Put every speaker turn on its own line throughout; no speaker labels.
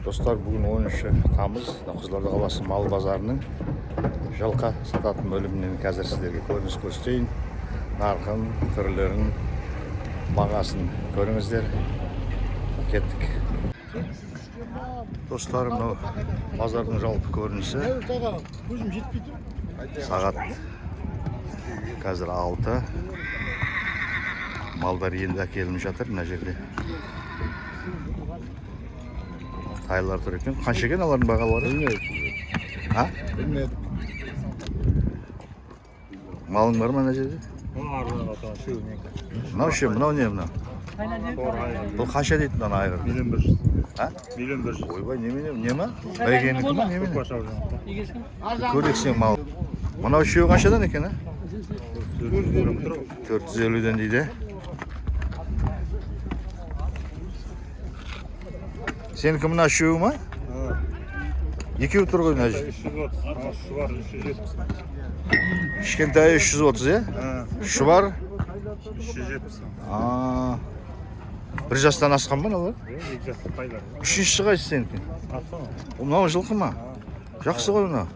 Достар, бүгін 10 тамыз Қызылорда қаласы мал базарының жылқы сататын бөлімінен қазір сіздерге көрініс көрсетейін. Нарқын, түрлерін, бағасын көріңіздер. Кеттік. Достар, мынау базардың жалпы көрінісі. Сағат қазір 6. Малдар енді әкелініп жатыр мына жерде. Тайлар тұр екен. Қанша екен алардың бағалары?
Білмедім.
Малың бар ма мына жерде? Мынау ше, мынау не мынау? Бұл қанша дейді мынаны айғыр?
1.100.000.
Ойбай, не ма? Бәйгенікі ма? Немене? Көрек сен мал. Мынау үшеуі қаншадан екен, 450-ден дейді. Сенікі мына үшеуі ма? Екеуі тұр ғой мына жерде.
330.
Кішкентайы 330, шұбар
370.
Бір жастан асқан ба мыналар? Үшіншісі қайсы сенікі? Мынау жылқы ма? Жақсы ғой мынау.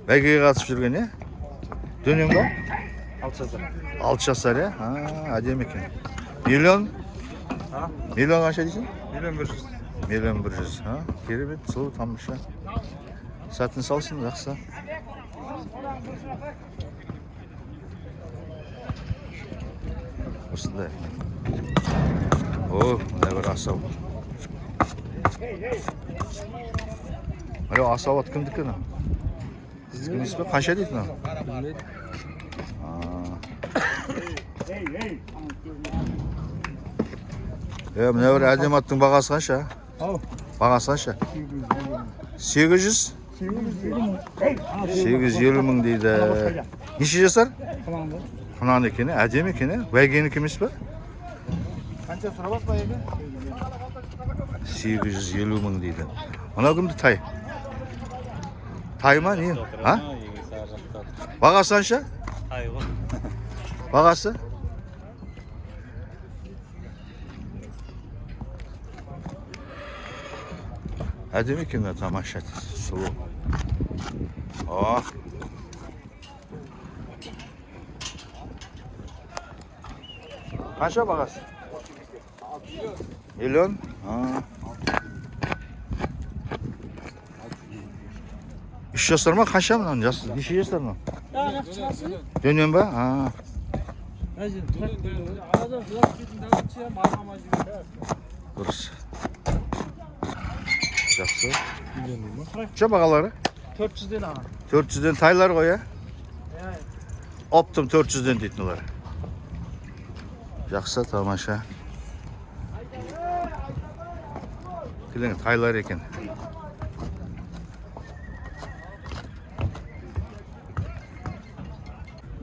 Бәйгеге қатысып жүрген, Дөнен ба? 6 жасар, әдемі екен. Миллион? Миллион қанша дейсің?
1.100.
Миллион 100. Керемет, сұлу, тамаша. Сәтін салсын, жақсы. Осындай. Мына бір асау. Мынау асау ат кімдікі мынау? Сіздікі емес пе? Қанша дейді мынау? Мына бір әдем аттың бағасы қанша? Бағасы қанша? 800? 850 мың дейді. Неше жасар? Құнан екен, әдем екен, бәйгенікі емес пе?
Қанша сұрап па егі?
850 мың дейді. Мынау кімді тай? Тай ма, не? Бағасы қанша? Бағасы? Әдем екен, тамаша, сұлу. Қанша бағасы? Миллион? Үш жасар ма? Қанша мұнан? Неше жасар ма? Дөнен ба? Дұрыс. Жақсы. Қанша бағалары?
400'den ağa.
400'den taylar koy ya. Optum 400'den deydi bunlar. Жақсы, тамаша. Келең тайлар екен.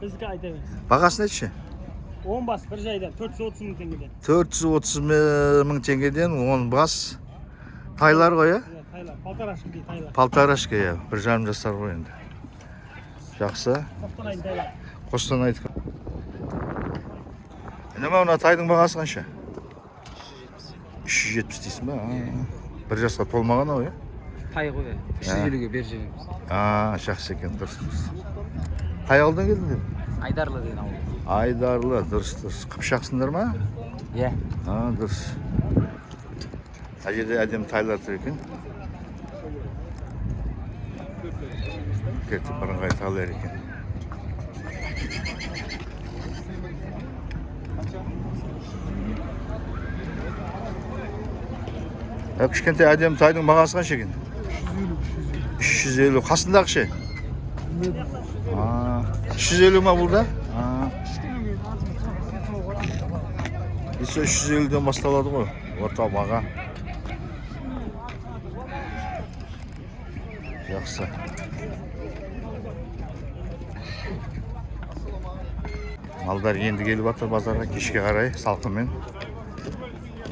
Bizdeki ayda
Бағасы неше?
10 bas bir jaydan 430 ming tengeden.
430 мың теңгеден 10 бас. Тайлар ғой,
Taylar, paltaraşkı değil taylar.
Полторашка, 1,5 жасар ғой енді. Жақсы.
Kostanay'ın taylar.
Қостанайдікі. Неме мына тайдың бағасы қанша? 370 дейсің ба? Бір жасқа толмаған ау,
Тай ғой, 350-ге бер жібереміз.
Жақсы екен, дұрыс. Қай ауылдан келдің деп?
Айдарлы деген ауыл.
Айдарлы, дұрыс. Қыпшақсыңдар ма? Дұрыс. Әжеде әдем тайлар тұр екен. Кетіп бірыңғай тайлар екен. Кішкентай әдем тайдың бағасы қанша екен? 350. Қасындағы ше? 350 ма бұл да? 350-ден басталады ғой, орта баға. Жақсы. Малдар енді келіп жатыр базарға кешке қарай салқынмен.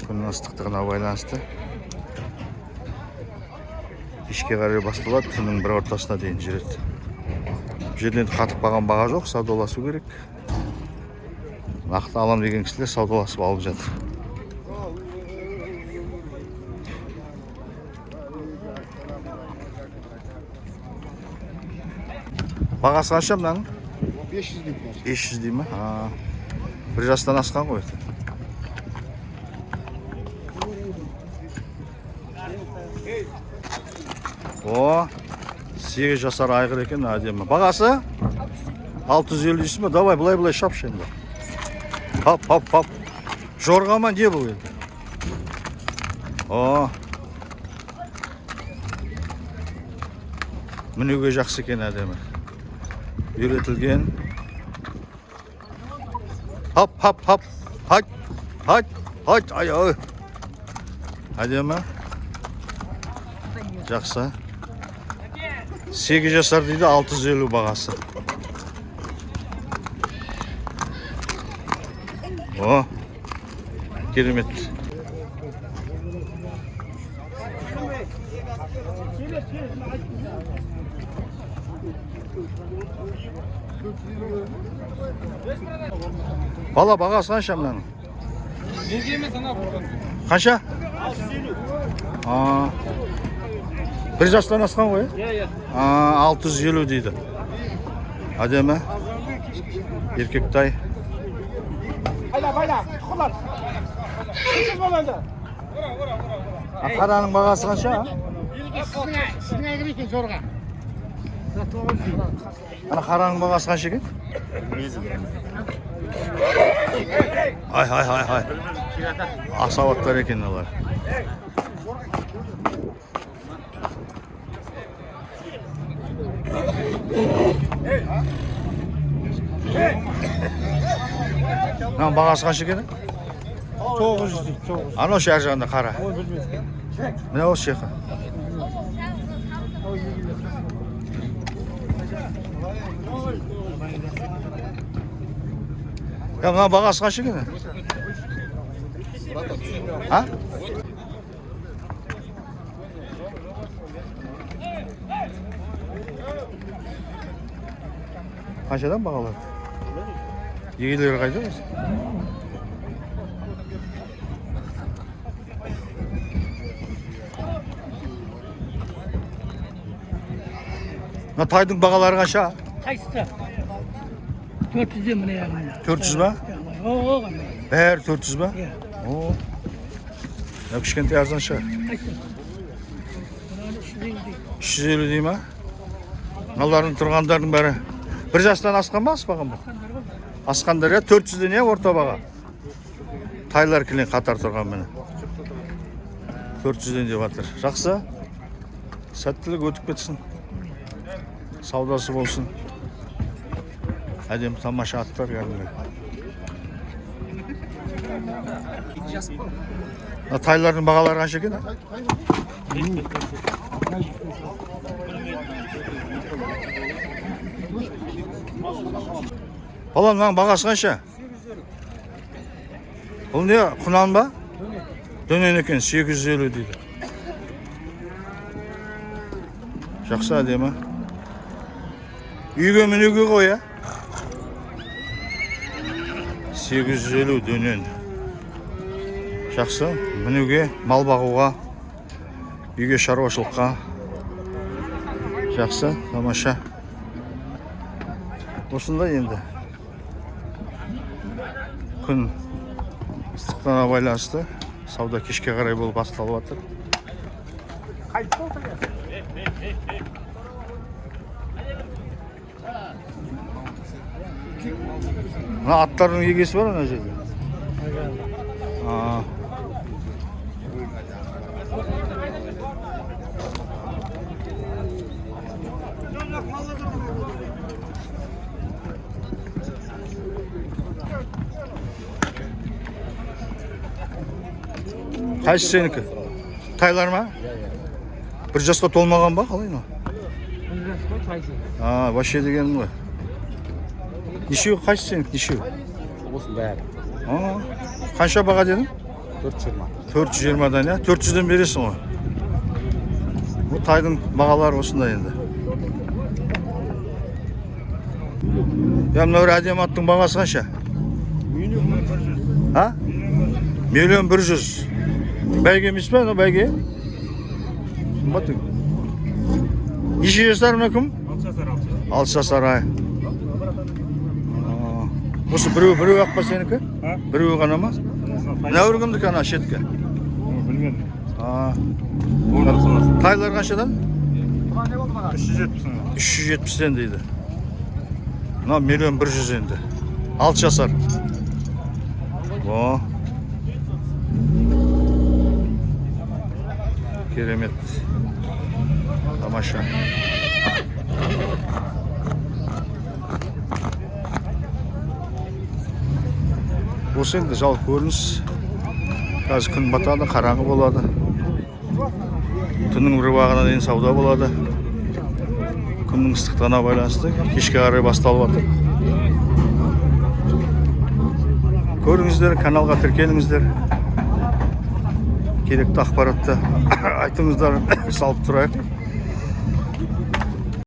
Күннің ыстықтығына байланысты. Кешке қарай басталады, түннің бір ортасына дейін жүреді. Жерден қатып қалған баға жоқ, саудаласу керек. Нақты алам деген кісілер саудаласып алып жатыр. Бағасы қанша мынаның?
500 deyip var.
500 дей ма? Бір жастан асқан ғой. О, 8 жасар айғыр екен, әдемі. Бағасы? 650 дейсің ба? Давай, былай шапшы енді. Хап. Жорғама не бұл енді? О, мінуге жақсы екен, әдемі. Үйретілген. Хап. Хайт. Ай. Әдемі. Жақсы. 8 жасар дейді, 650 бағасы. О, керемет. Бала бағасы қанша мынаның? Қанша? 1 жастан асқан ғой? 650 дейді. Әдемі. Еркектай.
Bayla. Tukular. Siz mi oldu?
Қараның бағасы қанша?
Sizin girin zorga.
Ана қараның бағасы қанша екен? Ай. Асауаттар екен олар. Мынаның бағасы қанша екен?
900 deyip.
Ана осы әр жағында қара. Мына осы жаққа. Мына бағасы қанша екен? Қаншадан бағалар? Егелері қайда осы? Мына тайдың бағалары қанша?
Kaçtı? 400'e mi ne yani?
400 ба?
Oo.
Бәрі 400 ба?
Иә.
О. Кішкентай арзан шығар.
Kaçtı?
350 дей ма? Мыналардың тұрғандардың бәрі 1 жастан асқан ба, аспаған ба? Асқандар я 400-ден я орта баға. Тайлар келен қатар тұрған мені. 400-ден деп жатыр. Жақсы. Сәттілік өтіп кетсін. Саудасы болсын. Әдем тамаша аттар кәдімгі. Тайлардың бағалары қанша екен? Балам, мынаның бағасы қанша? Бұл не, құнан ба? Дөнен екен, 850 дейді. Жақсы әдемі. Үйге мінуге қой, 850 дөнен. Жақсы, мінуге, мал бағуға, үйге шаруашылыққа. Жақсы, тамаша. Осында енді. Күн ыстықтана байланысты. Сауда кешке қарай болып басталып жатыр. Мына аттардың егесі бар ана жерде. Қайсы сенікі? Тайлар ма? 1 жасқа толмаған ба? Қалай ма? Вообще дегенім ғой. Нешеу қайсы сенікі? Нешеу?
Осы бәрі.
Қанша баға дедің?
420.
420-дан, 400-ден бересің ғой. Бұл тайдың бағалары осында енді. Мына бір әдем аттың бағасы қанша? Миллион 100. Бәйге емес пе, бәйге? Неше жасар мына кім? 6 жасар ай. Осы біреу ақ па сенікі? Біреу ғана ма? Нәуіргімдікі ана шетке?
Білмедім.
Тайлар қаншадан?
370.
370-ден дейді. Мына 1.100.000 енді. 6 жасар. О. Керемет. Тамаша. Осы енді жалпы көрініс. Қазір күн батады, қараңғы болады. Түннің бір уағына дейін сауда болады. Күннің ыстықтығына байланысты кешке қарай басталып жатыр. Көріңіздер, каналға тіркеліңіздер. Керекті ақпаратты айтыңыздар, салып тұрайық.